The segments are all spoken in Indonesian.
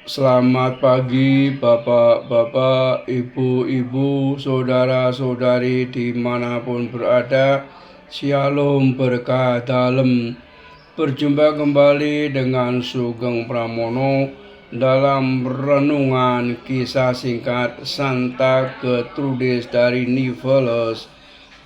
Selamat pagi Bapak-Bapak, Ibu-Ibu, Saudara-saudari dimanapun berada. Shalom berkah dalam. Berjumpa kembali dengan Sugeng Pramono dalam renungan kisah singkat Santa Gertrudis dari Niveles.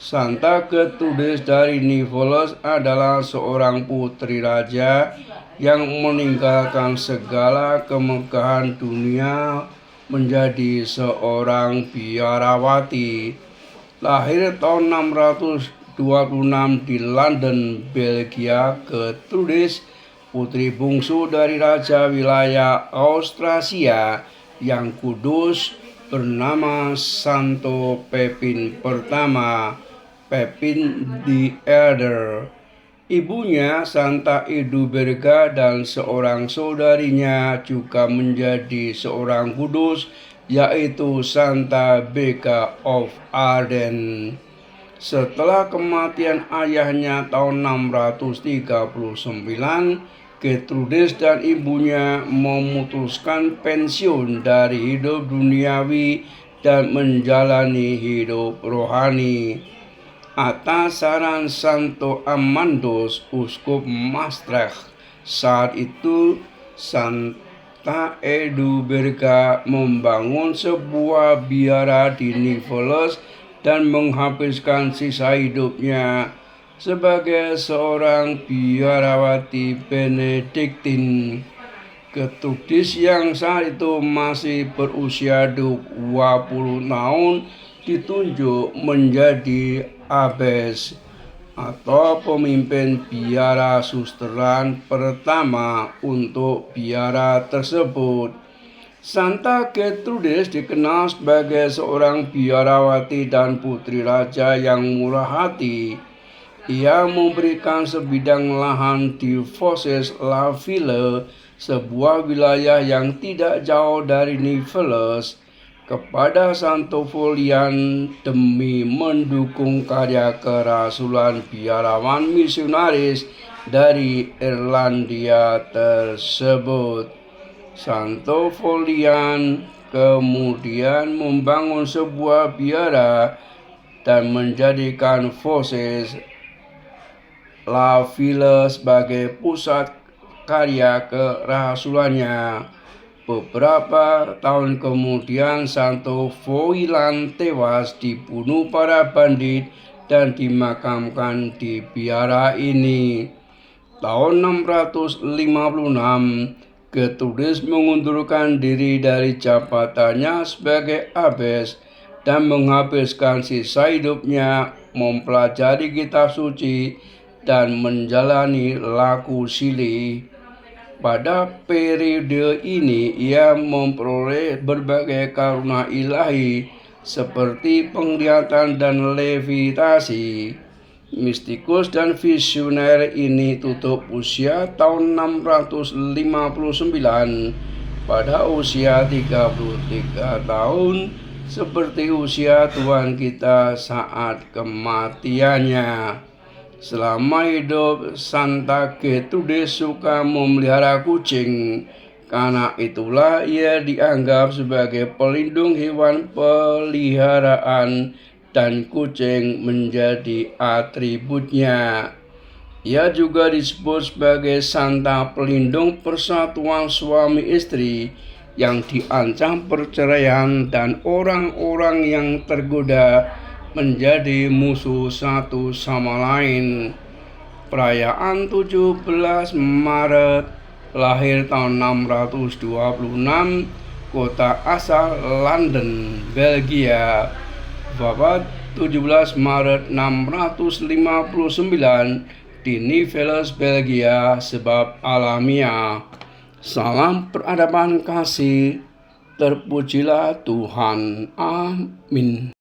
Santa Gertrudis dari Niveles adalah seorang putri raja yang meninggalkan segala kemegahan dunia menjadi seorang biarawati. Lahir tahun 626 di London, Belgia, Gertrudis, putri bungsu dari raja wilayah Austrasia yang kudus, bernama Santo Pepin pertama, Pepin the Elder. Ibunya Santa Eduberga dan seorang saudarinya juga menjadi seorang kudus, yaitu Santa Becca of Arden. Setelah kematian ayahnya tahun 639, Gertrudis dan ibunya memutuskan pensiun dari hidup duniawi dan menjalani hidup rohani. Atas saran Santo Amandos, uskup Maastricht, saat itu Santa Eduberga membangun sebuah biara di Niveles dan menghabiskan sisa hidupnya sebagai seorang biarawati Benediktin. Gertrudis yang saat itu masih berusia 20 tahun ditunjuk menjadi abbes atau pemimpin biara susteran pertama untuk biara tersebut. Santa Gertrudis dikenal sebagai seorang biarawati dan putri raja yang murah hati. Ia memberikan sebidang lahan di Vosges-la-Ville, sebuah wilayah yang tidak jauh dari Niveles, kepada Santo Folian demi mendukung karya kerasulan biarawan misionaris dari Irlandia tersebut. Santo Folian kemudian membangun sebuah biara dan menjadikan Vosges-la-Ville sebagai pusat karya kerasulannya. Beberapa tahun kemudian Santo Folian tewas dibunuh para bandit dan dimakamkan di biara ini. Tahun 656, Gertrudis mengundurkan diri dari jabatannya sebagai abbes dan menghabiskan sisa hidupnya mempelajari kitab suci dan menjalani laku silih. Pada periode ini ia memperoleh berbagai karunia ilahi seperti penglihatan dan levitasi. Mistikus dan visioner ini tutup usia tahun 659 pada usia 33 tahun, seperti usia Tuhan kita saat kematiannya. Selama hidup, Santa Gertrudis suka memelihara kucing. Karena itulah ia dianggap sebagai pelindung hewan peliharaan dan kucing menjadi atributnya. Ia juga disebut sebagai Santa pelindung persatuan suami istri yang diancam perceraian dan orang-orang yang tergoda menjadi musuh satu sama lain. Perayaan 17 Maret, lahir tahun 626, kota asal London, Belgia. Wafat 17 Maret 659 di Niveles, Belgia, sebab alamiah. Salam peradaban kasih, terpujilah Tuhan. Amin.